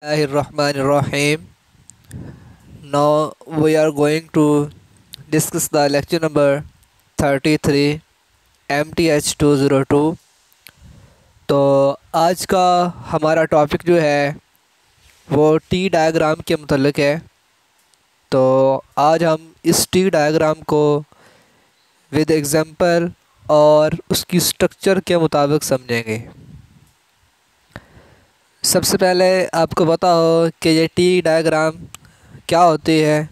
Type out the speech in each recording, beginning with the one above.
Bismillahirrahmanirrahim. Now we are going to discuss the lecture number 33 MTH 202। तो आज का हमारा टॉपिक जो है वो टी डायग्राम के मुतल्लिक है। तो आज हम इस टी डायग्राम को विद एग्जांपल और उसकी स्ट्रक्चर के मुताबिक समझेंगे। सबसे पहले आपको पता हो कि ये टी डायग्राम क्या होती है।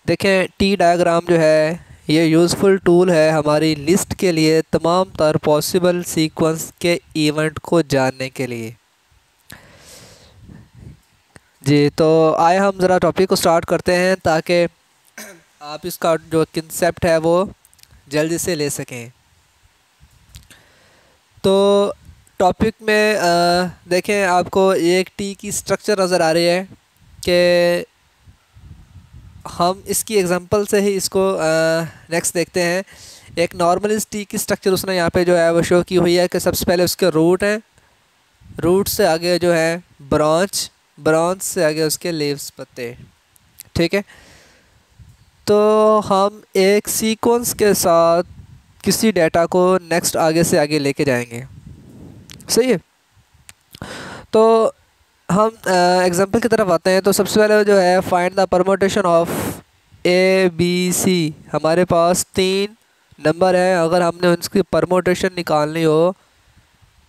देखें, टी डायग्राम जो है ये यूज़फुल टूल है हमारी लिस्ट के लिए तमाम तर पॉसिबल सीक्वेंस के इवेंट को जानने के लिए। जी, तो आए हम ज़रा टॉपिक को स्टार्ट करते हैं ताकि आप इसका जो कंसेप्ट है वो जल्दी से ले सकें। तो टॉपिक में देखें, आपको एक टी की स्ट्रक्चर नज़र आ रही है कि हम इसकी एग्जांपल से ही इसको नेक्स्ट देखते हैं। एक नॉर्मल इस टी की स्ट्रक्चर उसने यहाँ पे जो है वो शो की हुई है कि सबसे पहले उसके रूट हैं, रूट से आगे जो है ब्रांच, ब्रांच से आगे उसके लीव्स, पत्ते। ठीक है, तो हम एक सीक्वेंस के साथ किसी डेटा को नेक्स्ट आगे से आगे लेके जाएंगे। सही है, तो हम एग्जांपल की तरफ आते हैं। तो सबसे पहले जो है find the permutation of A B C. हमारे पास 3 नंबर हैं। अगर हमने उसकी परमुटेशन निकालनी हो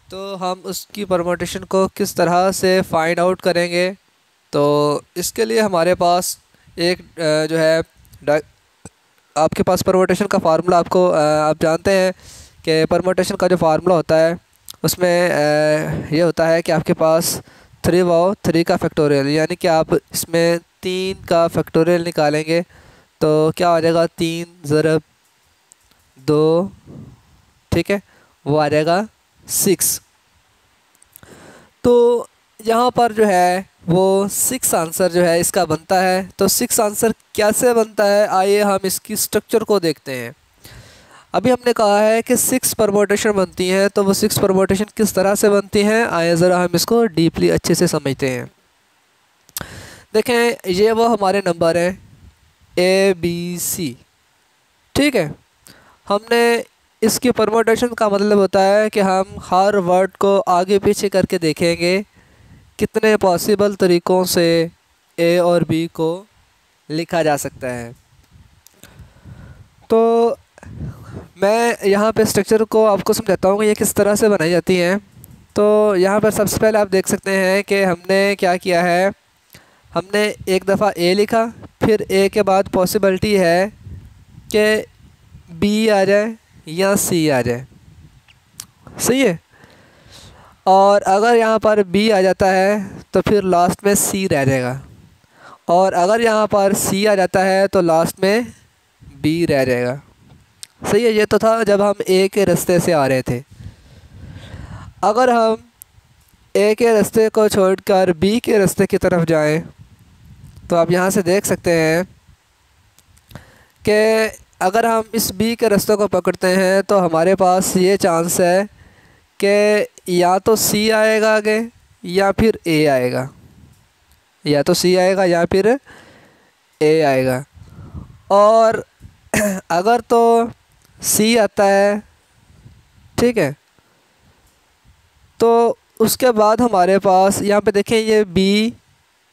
तो हम उसकी परमुटेशन को किस तरह से फाइंड आउट करेंगे। तो इसके लिए हमारे पास एक जो है आपके पास परमुटेशन का फार्मूला आप जानते हैं कि परमुटेशन का जो फार्मूला होता है उसमें ये होता है कि आपके पास 3 का फैक्टोरियल, यानी कि आप इसमें 3 का फैक्टोरियल निकालेंगे तो क्या हो जाएगा, 3 ज़रब 2, ठीक है, वो आ जाएगा 6। तो यहाँ पर जो है वो 6 आंसर जो है इसका बनता है। तो 6 आंसर कैसे बनता है, आइए हम इसकी स्ट्रक्चर को देखते हैं। अभी हमने कहा है कि 6 परमुटेशन बनती हैं, तो वो 6 परमुटेशन किस तरह से बनती हैं, आइए ज़रा हम इसको डीपली अच्छे से समझते हैं। देखें, ये वो हमारे नंबर हैं ए बी सी। ठीक है, हमने इसकी परमुटेशन का मतलब होता है कि हम हर वर्ड को आगे पीछे करके देखेंगे कितने पॉसिबल तरीक़ों से ए और बी को लिखा जा सकता है। तो मैं यहाँ पे स्ट्रक्चर को आपको समझाता हूँ कि ये किस तरह से बनाई जाती हैं। तो यहाँ पर सबसे पहले आप देख सकते हैं कि हमने क्या किया है, हमने एक दफ़ा ए लिखा, फिर ए के बाद पॉसिबिलिटी है कि बी आ जाए या सी आ जाए। सही है, और अगर यहाँ पर बी आ जाता है तो फिर लास्ट में सी रह जाएगा, और अगर यहाँ पर सी आ जाता है तो लास्ट में बी रह जाएगा। सही है, ये तो था जब हम ए के रास्ते से आ रहे थे। अगर हम ए के रास्ते को छोड़कर बी के रास्ते की तरफ जाएं तो आप यहाँ से देख सकते हैं कि अगर हम इस बी के रास्ते को पकड़ते हैं तो हमारे पास ये चांस है कि या तो सी आएगा आगे या फिर ए आएगा, या तो सी आएगा या फिर ए आएगा। और अगर तो सी आता है, ठीक है, तो उसके बाद हमारे पास यहाँ पे देखें ये बी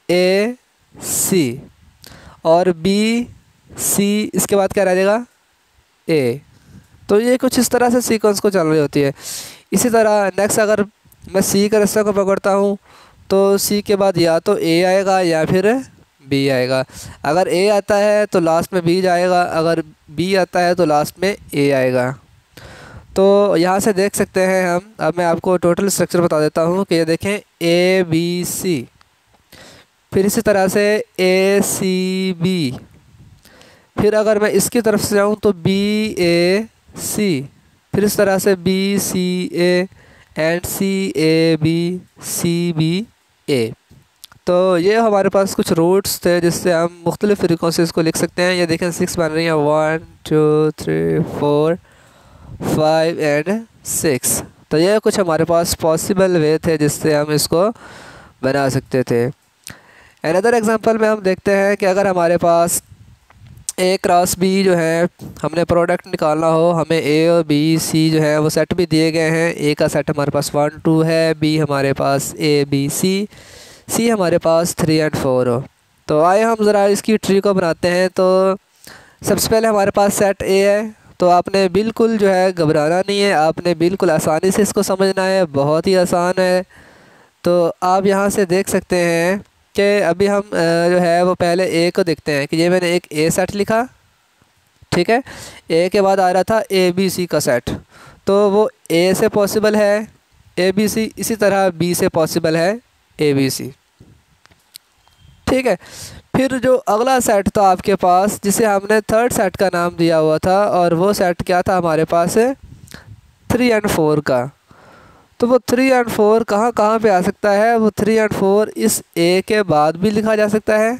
ए सी और बी सी, इसके बाद क्या रह जाएगा, ए। तो ये कुछ इस तरह से सीक्वेंस को चल रही होती है। इसी तरह नेक्स्ट अगर मैं सी के रास्ते को पकड़ता हूँ तो सी के बाद या तो ए आएगा या फिर बी आएगा। अगर ए आता है तो लास्ट में बी जाएगा, अगर बी आता है तो लास्ट में ए आएगा। तो यहाँ से देख सकते हैं हम। अब मैं आपको टोटल स्ट्रक्चर बता देता हूँ कि ये देखें ए बी सी, फिर इसी तरह से ए सी बी, फिर अगर मैं इसकी तरफ से जाऊँ तो बी ए सी, फिर इस तरह से B C A and C A B C B A. तो ये हमारे पास कुछ रूट्स थे जिससे हम मुख्तलिफ़ तरीक़ों से इसको लिख सकते हैं। ये देखें 6 बन रही हैं, 1 2 3 4 5 एंड 6। तो ये कुछ हमारे पास पॉसिबल वे थे जिससे हम इसको बना सकते थे। अनदर एग्जांपल में हम देखते हैं कि अगर हमारे पास ए क्रॉस बी जो है हमने प्रोडक्ट निकालना हो, हमें ए और बी सी जो है वो सेट भी दिए गए हैं। ए का सेट हमारे पास 1 2 है, बी हमारे पास ए बी सी हमारे पास 3 और 4 हो। तो आइए हम ज़रा इसकी ट्री को बनाते हैं। तो सबसे पहले हमारे पास सेट ए है, तो आपने बिल्कुल जो है घबराना नहीं है, आपने बिल्कुल आसानी से इसको समझना है, बहुत ही आसान है। तो आप यहाँ से देख सकते हैं कि अभी हम जो है वो पहले ए को देखते हैं कि ये मैंने एक ए सेट लिखा, ठीक है। ए के बाद आ रहा था ए बी सी का सेट, तो वो ए से पॉसिबल है ए बी सी, इसी तरह बी से पॉसिबल है ए बी सी, ठीक है। फिर जो अगला सेट था आपके पास, जिसे हमने थर्ड सेट का नाम दिया हुआ था, और वो सेट क्या था हमारे पास 3 और 4 का। तो वो 3 और 4 कहाँ कहाँ पे आ सकता है? वो 3 और 4 इस ए के बाद भी लिखा जा सकता है,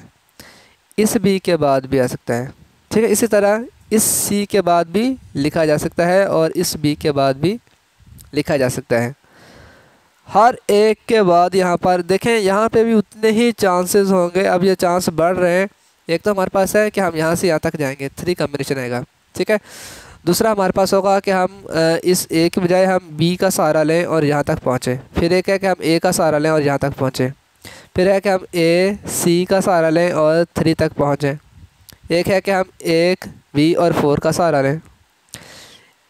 इस बी के बाद भी आ सकता है, ठीक है। इसी तरह इस सी के बाद भी लिखा जा सकता है और इस बी के बाद भी लिखा जा सकता है। हर एक के बाद यहाँ पर देखें, यहाँ पे भी उतने ही चांसेस होंगे। अब ये चांस बढ़ रहे हैं। एक तो हमारे पास है कि हम यहाँ से यहाँ तक जाएंगे, 3 कॉम्बिनेशन आएगा, ठीक है। दूसरा हमारे पास होगा कि हम इस ए के बजाय हम बी का सहारा लें और यहाँ तक पहुँचें। फिर एक है कि हम ए का सहारा लें और यहाँ तक पहुँचें। फिर है कि हम ए सी का सहारा लें और 3 तक पहुँचें। एक है कि हम एक बी और 4 का सहारा लें।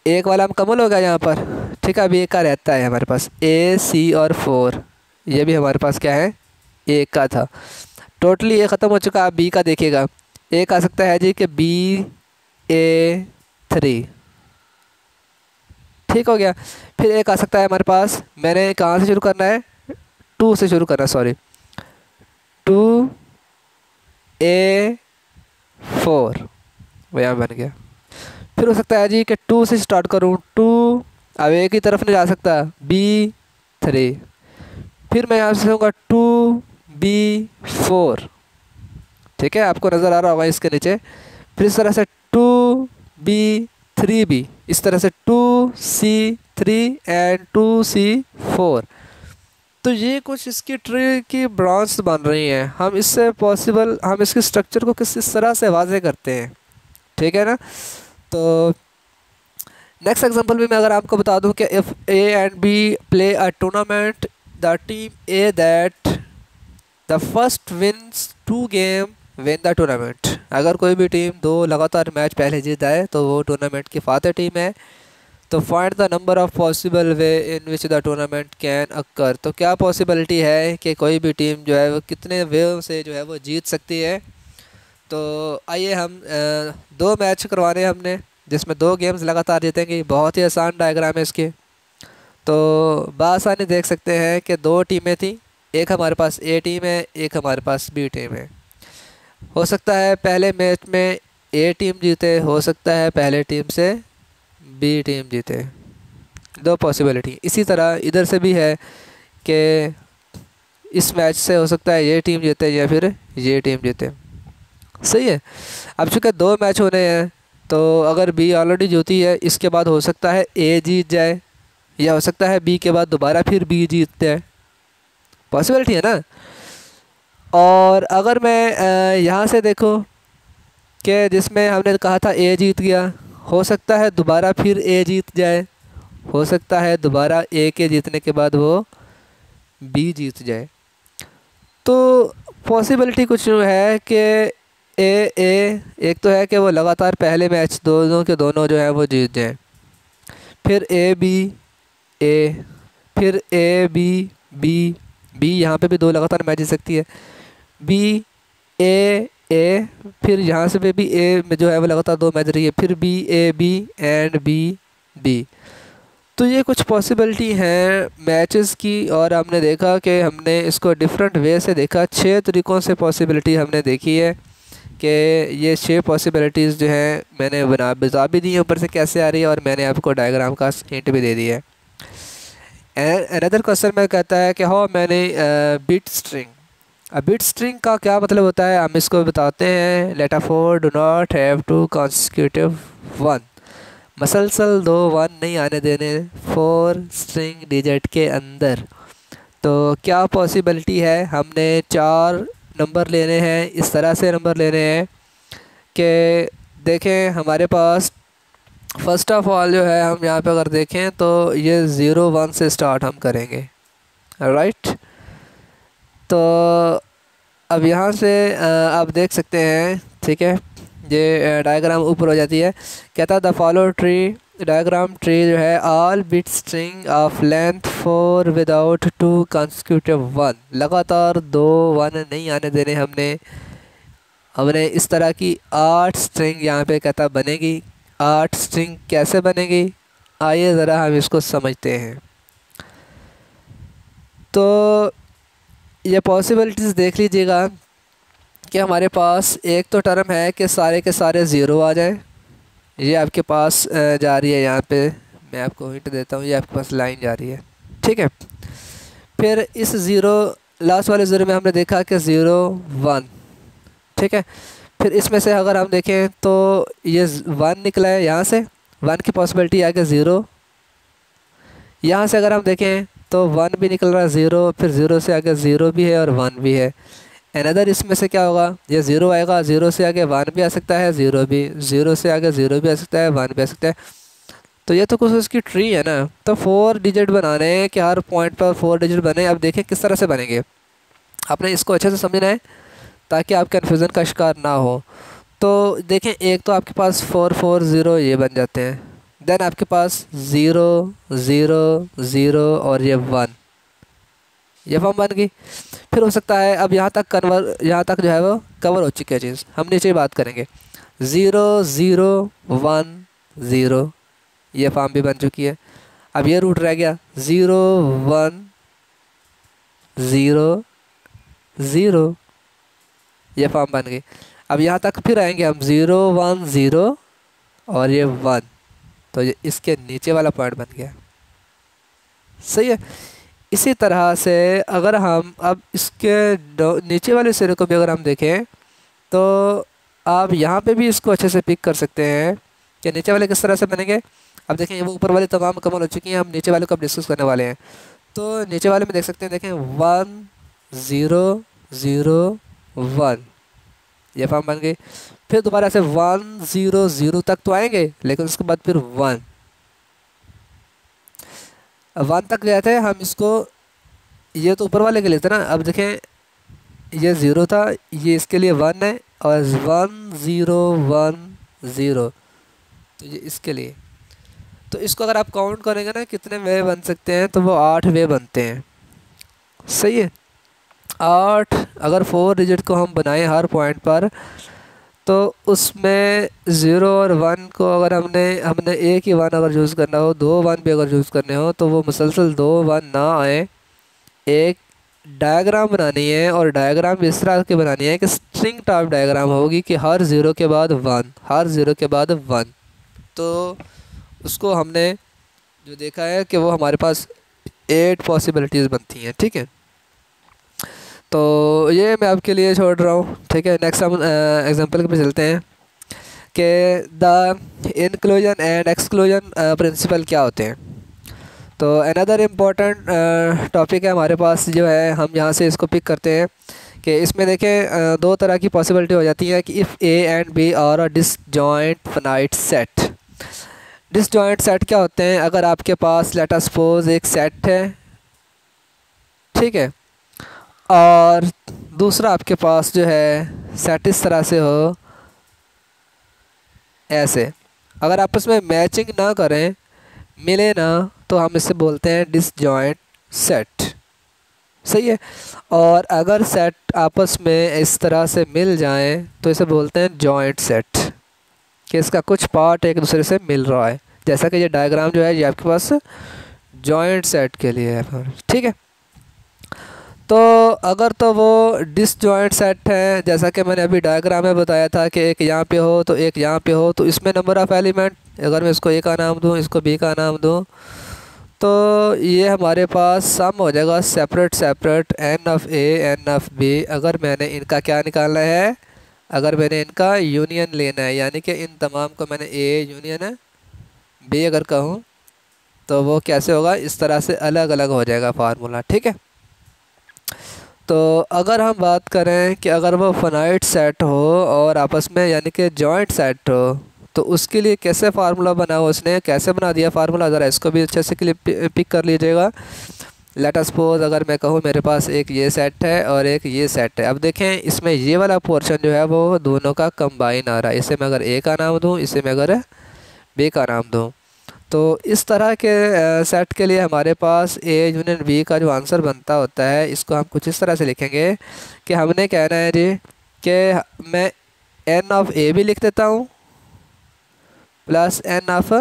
एक वाला मुकम्मल हो गया यहाँ पर, ठीक है। अभी एक का रहता है हमारे पास ए सी और 4, ये भी हमारे पास क्या है, एक का था। टोटली ये ख़त्म हो चुका। आप बी का देखिएगा, एक आ सकता है जी कि बी ए 3, ठीक हो गया। फिर एक आ सकता है हमारे पास, मैंने कहाँ से शुरू करना है, 2 से शुरू करना, सॉरी 2 ए 4, वो यहाँ बन गया। फिर हो सकता है जी कि 2 से स्टार्ट करूँ, 2 अब एक ही तरफ नहीं जा सकता, बी 3। फिर मैं यहाँ से कहूँगा 2 बी 4, ठीक है, आपको नज़र आ रहा होगा इसके नीचे। फिर इस तरह से 2 बी 3 बी, इस तरह से 2 सी 3 एंड 2 सी 4। तो ये कुछ इसकी ट्री की ब्रांच बन रही हैं। हम इससे पॉसिबल हम इसके स्ट्रक्चर को किस तरह से वाज़े करते हैं, ठीक है ना। तो नेक्स्ट एग्जांपल भी मैं अगर आपको बता दूं कि if A and B play a tournament, the team A that the first wins 2 game win the tournament. अगर कोई भी टीम 2 लगातार मैच पहले जीत जाए तो वो टूर्नामेंट की फातह टीम है। तो find the number of possible way in which the tournament can occur. तो क्या पॉसिबिलिटी है कि कोई भी टीम जो है वो कितने वे से जो है वो जीत सकती है। तो आइए हम 2 मैच करवाने हमने, जिसमें 2 गेम्स लगातार जीतेंगे। बहुत ही आसान डायग्राम है इसके। तो बआसानी देख सकते हैं कि 2 टीमें थी, एक हमारे पास ए टीम है, एक हमारे पास बी टीम है। हो सकता है पहले मैच में ए टीम जीते, हो सकता है पहले टीम से बी टीम जीते, 2 पॉसिबिलिटी। इसी तरह इधर से भी है कि इस मैच से हो सकता है ये टीम जीते या फिर ये टीम जीते, सही है। अब चूँकि 2 मैच होने हैं, तो अगर बी ऑलरेडी जीती है, इसके बाद हो सकता है ए जीत जाए, या हो सकता है बी के बाद दोबारा फिर बी जीत जाए, पॉसिबिलिटी है ना। और अगर मैं यहाँ से देखो कि जिसमें हमने कहा था ए जीत गया, हो सकता है दोबारा फिर ए जीत जाए, हो सकता है दोबारा ए के जीतने के बाद वो बी जीत जाए। तो पॉसिबिलिटी कुछ है कि एक तो है कि वो लगातार पहले मैच दोनों के दोनों जो है वो जीत जाए, फिर ए बी ए, फिर ए बी बी बी, यहाँ पे भी 2 लगातार मैच जीत सकती है, बी ए, फिर यहाँ से भी ए में जो है वो लगातार 2 मैच रही है, फिर B A B and B B. तो ये कुछ पॉसिबिलिटी हैं मैचेस की। और हमने देखा कि हमने इसको डिफरेंट वे से देखा, 6 तरीक़ों से पॉसिबिलिटी हमने देखी है कि ये 6 पॉसिबिलिटीज़ जो हैं मैंने बता भी दी है ऊपर से कैसे आ रही है, और मैंने आपको डायग्राम का हिंट भी दे दिया है। अनदर क्वेश्चन में कहता है कि हाउ मैंने बिट स्ट्रिंग। अब बिट स्ट्रिंग का क्या मतलब होता है, हम इसको बताते हैं। Letter 4 do not have two consecutive 1, मसलसल 2 1 नहीं आने देने 4 स्ट्रिंग डिजिट के अंदर। तो क्या पॉसिबिलिटी है, हमने 4 नंबर लेने हैं, इस तरह से नंबर लेने हैं कि देखें हमारे पास फ़र्स्ट ऑफ़ ऑल जो है, हम यहाँ पे अगर देखें तो ये 0 1 से स्टार्ट हम करेंगे, राइट। तो अब यहाँ से आप देख सकते हैं, ठीक है, ये डायग्राम ऊपर हो जाती है। कहता the follow tree diagram tree जो है, all bit string of length 4 without 2 consecutive 1, लगातार 2 1 नहीं आने देने हमने इस तरह की 8 स्ट्रिंग यहाँ पे कहता बनेगी। 8 स्ट्रिंग कैसे बनेगी, आइए ज़रा हम इसको समझते हैं। तो ये पॉसिबिलिटीज़ देख लीजिएगा कि हमारे पास एक तो टर्म है कि सारे के सारे ज़ीरो आ जाए, ये आपके पास जा रही है, यहाँ पे मैं आपको हिंट देता हूँ, ये आपके पास लाइन जा रही है, ठीक है। फिर इस ज़ीरो लास्ट वाले ज़ीरो में हमने देखा कि 0 1, ठीक है। फिर इसमें से अगर हम देखें तो ये 1 निकला है, यहाँ से 1 की पॉसिबिलिटी आगे 0, यहाँ से अगर हम देखें तो 1 भी निकल रहा है 0, फिर 0 से आगे 0 भी है और 1 भी है। अनदर इसमें से क्या होगा, ये 0 आएगा, 0 से आगे 1 भी आ सकता है, 0 भी, 0 से आगे 0 भी आ सकता है, 1 भी आ सकता है। तो ये तो कुछ उसकी ट्री है ना। तो 4 डिजिट बनाने हैं कि हर पॉइंट पर 4 डिजिट बने। अब देखें किस तरह से बनेंगे, आपने इसको अच्छे से समझना है ताकि आप कन्फ्यूज़न का शिकार ना हो। तो देखें, एक तो आपके पास 4 4 0 ये बन जाते हैं, देन आपके पास 0 0 0 और ये 1, ये फॉर्म बन गई। फिर हो सकता है अब यहाँ तक जो है वो कवर हो चुकी है चीज़, हम नीचे बात करेंगे। 0 0 1 0, ये फॉर्म भी बन चुकी है। अब ये रूट रह गया 0 1 0 0, ये फॉर्म बन गई। अब यहाँ तक फिर आएंगे हम 0 1 0 और ये 1, तो ये इसके नीचे वाला पॉइंट बन गया, सही है। इसी तरह से अगर हम अब इसके नीचे वाले सिरे को भी अगर हम देखें तो आप यहाँ पे भी इसको अच्छे से पिक कर सकते हैं कि नीचे वाले किस तरह से बनेंगे। अब देखें वो ऊपर वाले तमाम मुकम्मल हो चुकी हैं, हम नीचे वाले को अब डिस्कस करने वाले हैं। तो नीचे वाले में देख सकते हैं, देखें 1 0 0 1, ये फॉर्म बन गई। फिर दोबारा से 1 0 0 तक तो आएंगे, लेकिन उसके बाद फिर 1 तक गए थे हम इसको, ये तो ऊपर वाले के लिए था ना। अब देखें ये 0 था, ये इसके लिए 1 है, और 1 0 1 0, तो ये इसके लिए। तो इसको अगर आप काउंट करेंगे ना कितने वे बन सकते हैं, तो वो 8 वे बनते हैं, सही है। 8 अगर 4 डिजिट को हम बनाएं हर पॉइंट पर, तो उसमें 0 और 1 को अगर हमने एक ही 1 अगर यूज़ करना हो, 2 1 भी अगर यूज़ करने हो, तो वो मुसलसल 2 1 ना आए। एक डायग्राम बनानी है, और डायग्राम भी इस तरह की बनानी है कि स्ट्रिंग टाइप डायग्राम होगी कि हर 0 के बाद 1, हर 0 के बाद 1। तो उसको हमने जो देखा है कि वो हमारे पास 8 पॉसिबिलिटीज़ बनती हैं, ठीक है। तो ये मैं आपके लिए छोड़ रहा हूँ, ठीक है। नेक्स्ट हम एग्जांपल पे चलते हैं कि the inclusion and exclusion principle क्या होते हैं। तो अनदर इम्पॉर्टेंट टॉपिक है हमारे पास जो है, हम यहाँ से इसको पिक करते हैं कि इसमें देखें 2 तरह की पॉसिबिलिटी हो जाती है कि if A and B are a disjoint finite set. Disjoint set क्या होते हैं, अगर आपके पास लेट अस सपोज एक सेट है, ठीक है, और दूसरा आपके पास जो है सेट इस तरह से हो, ऐसे, अगर आपस में मैचिंग ना करें, मिले ना, तो हम इसे बोलते हैं डिसजॉइंट सेट, सही है। और अगर सेट आपस में इस तरह से मिल जाएं, तो इसे बोलते हैं जॉइंट सेट, कि इसका कुछ पार्ट एक दूसरे से मिल रहा है। जैसा कि ये डायग्राम जो है ये आपके पास जॉइंट सेट के लिए है, ठीक है। तो अगर तो वो डिसजॉइंट सेट है, जैसा कि मैंने अभी डायग्राम में बताया था कि एक यहाँ पे हो तो एक यहाँ पे हो, तो इसमें नंबर ऑफ़ एलिमेंट, अगर मैं इसको ए का नाम दूँ, इसको बी का नाम दूँ, तो ये हमारे पास सम हो जाएगा separate separate n of A n of B. अगर मैंने इनका क्या निकालना है, अगर मैंने इनका यूनियन लेना है, यानी कि इन तमाम को मैंने ए यूनियन है बी अगर कहूँ, तो वो कैसे होगा, इस तरह से अलग अलग हो जाएगा फार्मूला, ठीक है। तो अगर हम बात करें कि अगर वो फाइनाइट सेट हो और आपस में यानी कि जॉइंट सेट हो, तो उसके लिए कैसे फार्मूला बना हो, उसने कैसे बना दिया फार्मूला, ज़रा इसको भी अच्छे से पिक कर लीजिएगा। लेट अस सपोज अगर मैं कहूँ मेरे पास एक ये सेट है और एक ये सेट है। अब देखें इसमें ये वाला पोर्शन जो है वो दोनों का कंबाइन आ रहा है। इसे मैं अगर ए का नाम दूँ, इसे मैं अगर बी का नाम दूँ, तो इस तरह के सेट के लिए हमारे पास ए यूनियन बी का जो आंसर बनता होता है, इसको हम कुछ इस तरह से लिखेंगे कि हमने कहना है जी कि मैं एन ऑफ ए भी लिख देता हूँ प्लस एन ऑफ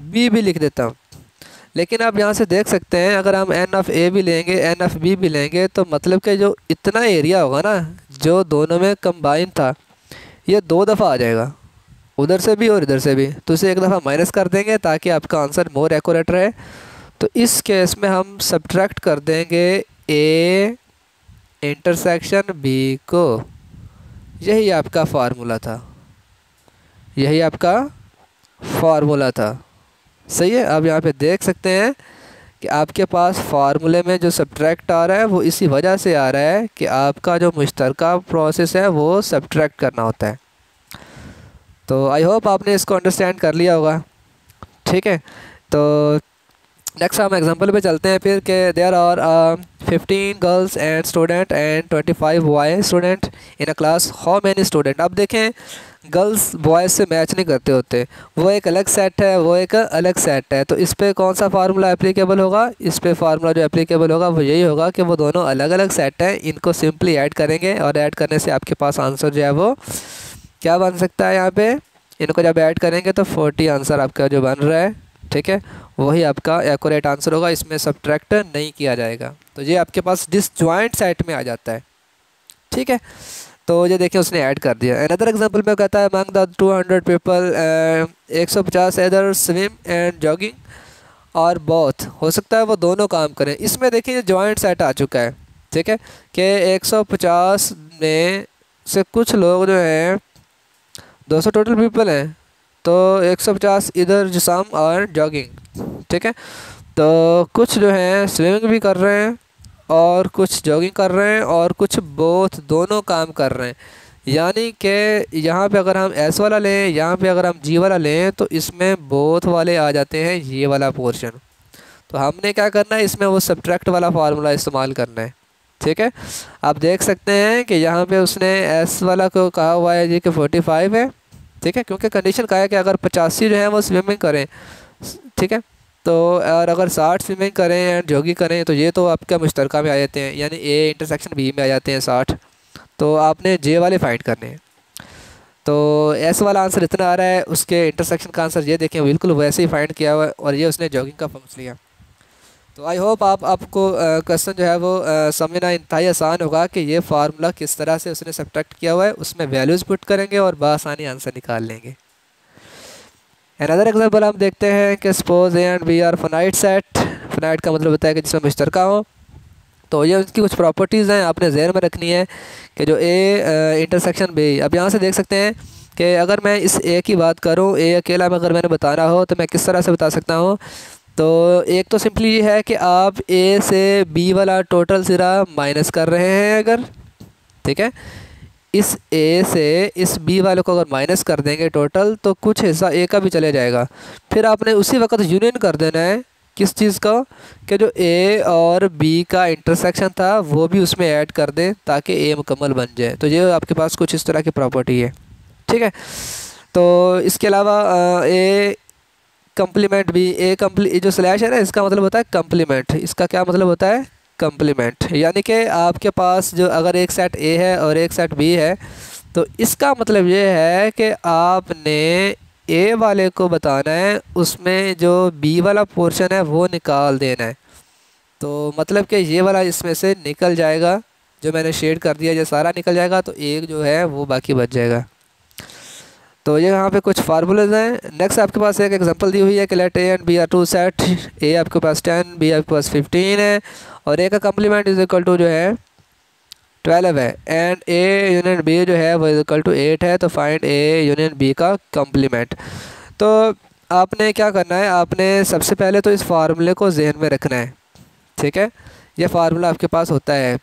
बी भी लिख देता हूँ। लेकिन आप यहाँ से देख सकते हैं अगर हम एन ऑफ ए भी लेंगे एन ऑफ बी भी लेंगे, तो मतलब कि जो इतना एरिया होगा ना जो दोनों में कंबाइन था, ये 2 दफ़ा आ जाएगा, उधर से भी और इधर से भी। तो इसे एक दफ़ा माइनस कर देंगे ताकि आपका आंसर मोर एक्यूरेट रहे। तो इस केस में हम सब्ट्रैक्ट कर देंगे ए इंटरसेक्शन बी को। यही आपका फार्मूला था, यही आपका फार्मूला था। सही है। आप यहाँ पे देख सकते हैं कि आपके पास फार्मूले में जो सब्ट्रैक्ट आ रहा है वो इसी वजह से आ रहा है कि आपका जो मुश्तरका प्रोसेस है वो सब्ट्रैक्ट करना होता है। तो आई होप आपने इसको अंडरस्टैंड कर लिया होगा। ठीक है, तो नेक्स्ट हम एग्जांपल पे चलते हैं फिर कि there are 15 girls and student and 25 boy student in a class, how many student. अब देखें गर्ल्स बॉयज़ से मैच नहीं करते होते, वो एक अलग सेट है, वो एक अलग सेट है। तो इस पर कौन सा फार्मूला एप्लीकेबल होगा, इस पर फार्मूला जो एप्लीकेबल होगा वो यही होगा कि वो दोनों अलग अलग सेट हैं, इनको सिंपली ऐड करेंगे और ऐड करने से आपके पास आंसर जो है वो क्या बन सकता है। यहाँ पे इनको जब ऐड करेंगे तो 40 आंसर आपका जो बन रहा है, ठीक है, वही आपका एक्यूरेट आंसर होगा, इसमें सब्ट्रैक्ट नहीं किया जाएगा। तो ये आपके पास डिसजॉइंट सेट में आ जाता है। ठीक है, तो ये देखिए उसने ऐड कर दिया। अनदर एग्जांपल में कहता है among the 200 people 150 either swim and jogging और बोथ, हो सकता है वो दोनों काम करें। इसमें देखिए जॉइंट सेट आ चुका है। ठीक है, कि 150 में से कुछ लोग जो हैं 200 टोटल पीपल हैं, तो 150 इधर जिसम और जॉगिंग। ठीक है, तो कुछ जो हैं स्विमिंग भी कर रहे हैं और कुछ जॉगिंग कर रहे हैं और कुछ बोथ दोनों काम कर रहे हैं। यानी कि यहाँ पे अगर हम एस वाला लें, यहाँ पे अगर हम जी वाला लें, तो इसमें बोथ वाले आ जाते हैं ये वाला पोर्शन। तो हमने क्या करना है, इसमें वो सब्ट्रैक्ट वाला फार्मूला इस्तेमाल करना है। ठीक है, आप देख सकते हैं कि यहाँ पे उसने एस वाला को कहा हुआ है जी कि 45 है। ठीक है, क्योंकि कंडीशन कहा है कि अगर 85 जो है वो स्विमिंग करें। ठीक है, तो और अगर 60 स्विमिंग करें एंड जॉगिंग करें, तो ये तो आपका मुश्तरका में आ जाते हैं, यानी ए इंटरसेक्शन बी में आ जाते हैं 60। तो आपने जे वाले फाइंड करने हैं। तो एस वाला आंसर इतना आ रहा है, उसके इंटरसेक्शन का आंसर ये देखें बिल्कुल वैसे ही फाइंड किया हुआ है, और ये उसने जॉगिंग का फंक्शन लिया। तो आई होप आपको क्वेश्चन जो है वो समझना इंतहाई आसान होगा कि ये फार्मूला किस तरह से उसने सब्ट्रैक्ट किया हुआ है, उसमें वैल्यूज़ पुट करेंगे और बआसानी आंसर निकाल लेंगे। अनदर एग्जांपल हम देखते हैं कि suppose A and B are finite set. Finite का मतलब होता है कि जिसमें मुश्तरका हो। तो ये उसकी कुछ प्रॉपर्टीज़ हैं, आपने ज़हन में रखनी है कि जो ए इंटरसेक्शन बी। अब यहाँ से देख सकते हैं कि अगर मैं इस ए की बात करूँ, ए अकेला में अगर मैंने बताना हो तो मैं किस तरह से बता सकता हूँ। तो एक तो सिंपली ये है कि आप ए से बी वाला टोटल सिरा माइनस कर रहे हैं अगर, ठीक है, इस ए से इस बी वाले को अगर माइनस कर देंगे टोटल, तो कुछ हिस्सा ए का भी चले जाएगा। फिर आपने उसी वक्त यूनियन कर देना है किस चीज़ का, कि जो ए और बी का इंटरसेक्शन था वो भी उसमें ऐड कर दें ताकि ए मुकम्मल बन जाए। तो ये आपके पास कुछ इस तरह की प्रॉपर्टी है। ठीक है, तो इसके अलावा ए कम्प्लीमेंट बी, ए जो स्लैश है ना, इसका मतलब होता है कम्प्लीमेंट। इसका क्या मतलब होता है, कम्प्लीमेंट। यानी कि आपके पास जो अगर एक सेट ए है और एक सेट बी है, तो इसका मतलब ये है कि आपने ए वाले को बताना है, उसमें जो बी वाला पोर्शन है वो निकाल देना है। तो मतलब कि ये वाला इसमें से निकल जाएगा, जो मैंने शेड कर दिया ये सारा निकल जाएगा, तो एक जो है वो बाकी बच जाएगा। तो ये यहाँ पे कुछ फार्मूलेज हैं। नेक्स्ट आपके पास एक एग्जांपल दी हुई है कि let A and B are two sets, A आपके पास 10, बी आपके पास 15 है, और ए का कम्प्लीमेंट इज इक्वल टू जो है 12 है, एंड ए यूनियन बी जो है वो इज इक्वल टू 8 है। तो फाइंड ए यूनियन बी का कम्प्लीमेंट। तो आपने क्या करना है, आपने सबसे पहले तो इस फार्मूले को जहन में रखना है। ठीक है, ये फार्मूला आपके पास होता है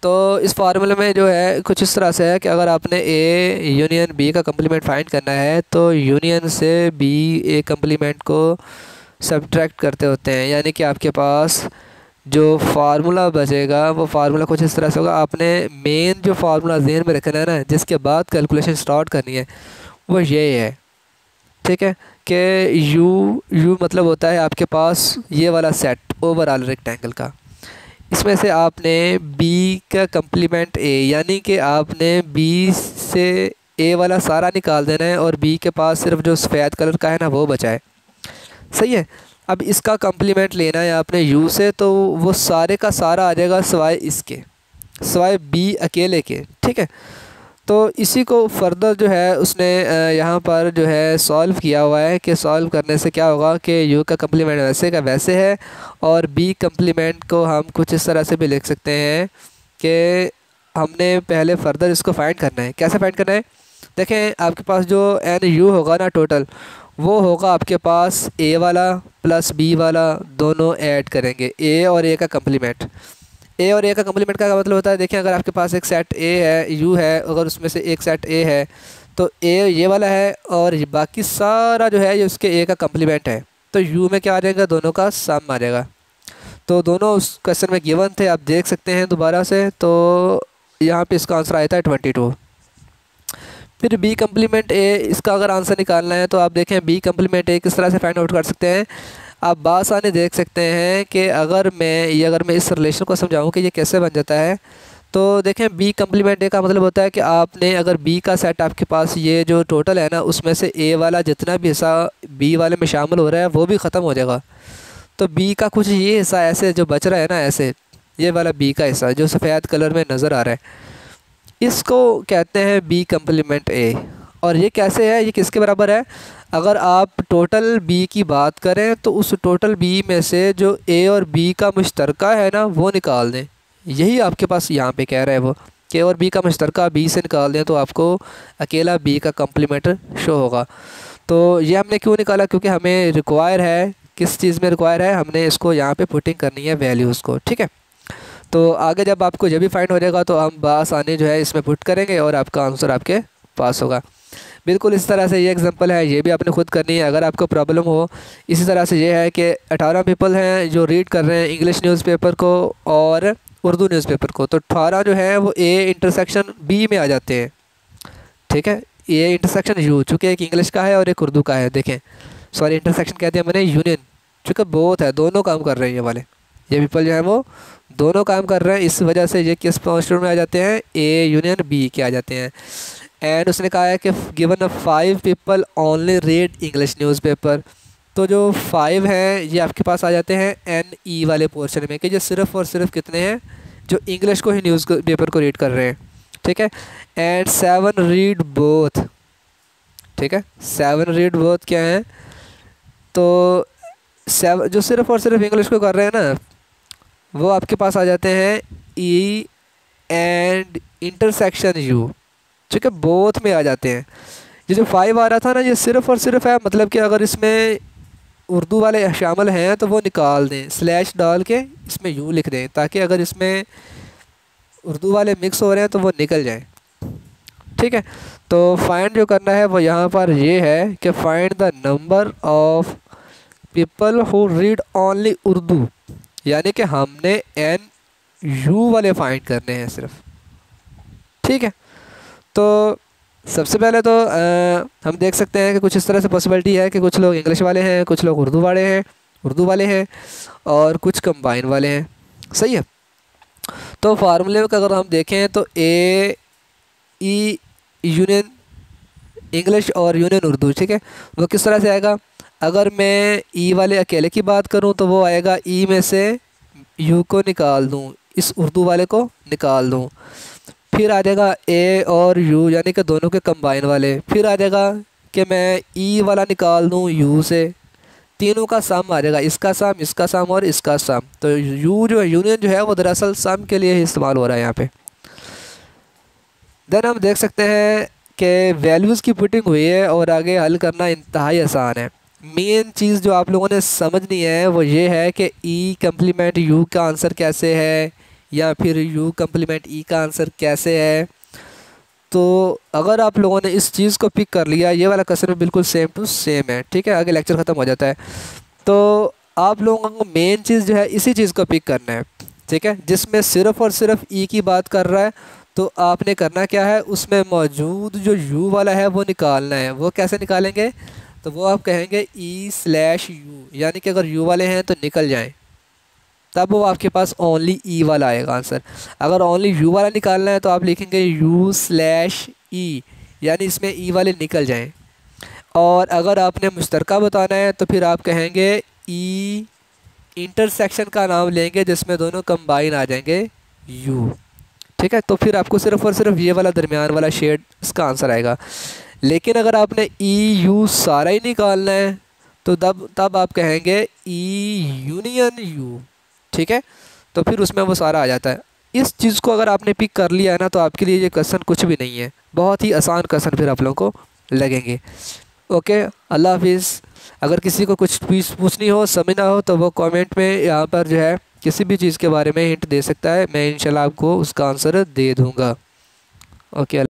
तो इस फार्मूले में जो है कुछ इस तरह से है कि अगर आपने ए यूनियन बी का कम्प्लीमेंट फाइंड करना है तो यूनियन से बी ए कम्प्लीमेंट को सब्ट्रैक्ट करते होते हैं, यानी कि आपके पास जो फार्मूला बचेगा वो फार्मूला कुछ इस तरह से होगा। आपने मेन जो फार्मूला ज़हन में रखना है ना, जिसके बाद कैलकुलेशन स्टार्ट करनी है, वो ये है, ठीक है, कि यू मतलब होता है आपके पास ये वाला सेट ओवरऑल रेक्टेंगल का। इसमें से आपने बी का कम्प्लीमेंट ए, यानी कि आपने बी से ए वाला सारा निकाल देना है और बी के पास सिर्फ जो सफ़ेद कलर का है ना वो बचा है। सही है। अब इसका कम्प्लीमेंट लेना है आपने यू से, तो वो सारे का सारा आ जाएगा सिवाय इसके, सिवाय बी अकेले के, ठीक है। तो इसी को फर्दर जो है उसने यहाँ पर जो है सॉल्व किया हुआ है कि सॉल्व करने से क्या होगा कि यू का कम्प्लीमेंट वैसे का वैसे है और बी कम्प्लीमेंट को हम कुछ इस तरह से भी लिख सकते हैं कि हमने पहले फर्दर इसको फाइंड करना है। कैसे फाइंड करना है? देखें, आपके पास जो एन यू होगा ना टोटल, वो होगा आपके पास ए वाला प्लस बी वाला, दोनों ऐड करेंगे, ए और ए का कम्प्लीमेंट। ए और ए का कम्प्लीमेंट का मतलब होता है, देखिए अगर आपके पास एक सेट ए है, यू है, अगर उसमें से एक सेट ए है तो ए ये वाला है और बाकी सारा जो है ये उसके ए का कम्प्लीमेंट है, तो यू में क्या आ जाएगा? दोनों का सम आ जाएगा। तो दोनों उस क्वेश्चन में गिवन थे, आप देख सकते हैं दोबारा से। तो यहाँ पे इसका आंसर आया था 22। फिर बी कम्प्लीमेंट ए, इसका अगर आंसर निकालना है तो आप देखें बी कम्प्लीमेंट ए किस तरह से फाइंड आउट कर सकते हैं। आप बासानी देख सकते हैं कि अगर मैं इस रिलेशन को समझाऊं कि ये कैसे बन जाता है, तो देखें बी कम्प्लीमेंट ए का मतलब होता है कि आपने अगर बी का सेट आपके पास ये जो टोटल है ना, उसमें से ए वाला जितना भी हिस्सा बी वाले में शामिल हो रहा है वो भी ख़त्म हो जाएगा। तो बी का कुछ ये हिस्सा ऐसे जो बच रहा है ना, ऐसे ये वाला बी का हिस्सा जो सफ़ेद कलर में नज़र आ रहा है, इसको कहते हैं बी कम्प्लीमेंट ए। और ये कैसे है, ये किसके बराबर है? अगर आप टोटल बी की बात करें तो उस टोटल बी में से जो ए और बी का मुश्तरका है ना वो निकाल दें। यही आपके पास यहाँ पे कह रहा है वो कि ए और बी का मुश्तरका बी से निकाल दें तो आपको अकेला बी का कम्प्लीमेंट शो होगा। तो ये हमने क्यों निकाला? क्योंकि हमें रिक्वायर है, किस चीज़ में रिक्वायर है? हमने इसको यहाँ पे पुटिंग करनी है वैल्यूज़ को, ठीक है। तो आगे जब आपको जब भी फाइंड हो जाएगा तो हम बआसानी जो है इसमें पुट करेंगे और आपका आंसर आपके पास होगा। बिल्कुल इस तरह से ये एग्जांपल है, ये भी आपने खुद करनी है अगर आपको प्रॉब्लम हो। इसी तरह से ये है कि 18 पीपल हैं जो रीड कर रहे हैं इंग्लिश न्यूज़पेपर को और उर्दू न्यूज़पेपर को, तो 18 जो है वो ए इंटरसेक्शन बी में आ जाते हैं, ठीक है। ए इंटरसेक्शन यू, चूँकि एक इंग्लिश का है और एक उर्दू का है, देखें सॉरी इंटरसेक्शन कहते हैं मैंने यूनियन, चूँकि बहुत है, दोनों काम कर रहे हैं, ये पीपल जो है वो दोनों काम कर रहे हैं, इस वजह से ये किस पोस्टर में आ जाते हैं? ए यूनियन बी के आ जाते हैं। एंड उसने कहा है कि given 5 people only read English newspaper, तो जो 5 हैं ये आपके पास आ जाते हैं एन ई वाले पोर्शन में कि ये सिर्फ़ और सिर्फ कितने हैं जो इंग्लिश को ही न्यूज़ पेपर को रीड कर रहे हैं, ठीक है। एंड 7 रीड बोथ, ठीक है, 7 रीड बोथ क्या है? तो 7 जो सिर्फ़ और सिर्फ इंग्लिश को कर रहे हैं ना वो आपके पास आ जाते हैं ई एंड इंटरसेक्शन यू, ठीक है, बोथ में आ जाते हैं। ये जो 5 आ रहा था ना ये सिर्फ़ और सिर्फ है, मतलब कि अगर इसमें उर्दू वाले शामिल हैं तो वो निकाल दें, स्लैश डाल के इसमें यू लिख दें ताकि अगर इसमें उर्दू वाले मिक्स हो रहे हैं तो वो निकल जाएं, ठीक है। तो फाइंड जो करना है वो यहाँ पर ये है कि find the number of people who read only Urdu, यानी कि हमने एन यू वाले फाइंड करने हैं सिर्फ, ठीक है। तो सबसे पहले तो हम देख सकते हैं कि कुछ इस तरह से पॉसिबिलिटी है कि कुछ लोग इंग्लिश वाले हैं, कुछ लोग उर्दू वाले हैं और कुछ कंबाइन वाले हैं, सही है। तो फार्मूले में अगर हम देखें तो ए ई यूनियन इंग्लिश और यूनियन उर्दू, ठीक है, वो किस तरह से आएगा? अगर मैं ई वाले अकेले की बात करूं तो वो आएगा ई में से यू को निकाल दूं, इस उर्दू वाले को निकाल दूं, फिर आ जाएगा ए और यू यानी कि दोनों के कंबाइन वाले, फिर आ जाएगा कि मैं ई वाला निकाल दूं यू से, तीनों का सम आ जाएगा, इसका सम और इसका सम। तो यू जो है यूनियन जो है वो दरअसल सम के लिए ही इस्तेमाल हो रहा है यहाँ पे। देन हम देख सकते हैं कि वैल्यूज़ की पुटिंग हुई है और आगे हल करना इंतहाई आसान है। मेन चीज़ जो आप लोगों ने समझनी है वो ये है कि ई कम्प्लीमेंट यू का आंसर कैसे है, या फिर यू कम्प्लीमेंट ई का आंसर कैसे है। तो अगर आप लोगों ने इस चीज़ को पिक कर लिया, ये वाला क्वेश्चन भी बिल्कुल सेम टू सेम है, ठीक है, आगे लेक्चर ख़त्म हो जाता है। तो आप लोगों को मेन चीज़ जो है इसी चीज़ को पिक करना है, ठीक है, जिसमें सिर्फ़ और सिर्फ ई की बात कर रहा है। तो आपने करना क्या है, उसमें मौजूद जो यू वाला है वो निकालना है। वो कैसे निकालेंगे, तो वो आप कहेंगे ई/यू, यानी कि अगर यू वाले हैं तो निकल जाएं, तब वो आपके पास ओनली ई वाला आएगा आंसर। अगर ओनली यू वाला निकालना है तो आप लिखेंगे U/E, यानी इसमें ई वाले निकल जाएं। और अगर आपने मुश्तरका बताना है तो फिर आप कहेंगे ई इंटरसेक्शन का नाम लेंगे जिसमें दोनों कंबाइन आ जाएंगे यू, ठीक है। तो फिर आपको सिर्फ और सिर्फ ये वाला दरमियान वाला शेड इसका आंसर आएगा। लेकिन अगर आपने ई यू सारा ही निकालना है तो तब आप कहेंगे ई यूनियन यू, ठीक है। तो फिर उसमें वो सारा आ जाता है। इस चीज़ को अगर आपने पिक कर लिया है ना, तो आपके लिए ये क्वेश्चन कुछ भी नहीं है, बहुत ही आसान क्वेश्चन फिर आप लोगों को लगेंगे। ओके, अल्लाह हाफिज़। अगर किसी को कुछ पूछनी हो, समझना हो, तो वो कमेंट में यहाँ पर जो है किसी भी चीज़ के बारे में हिंट दे सकता है, मैं इंशाल्लाह आपको उसका आंसर दे दूँगा। ओके।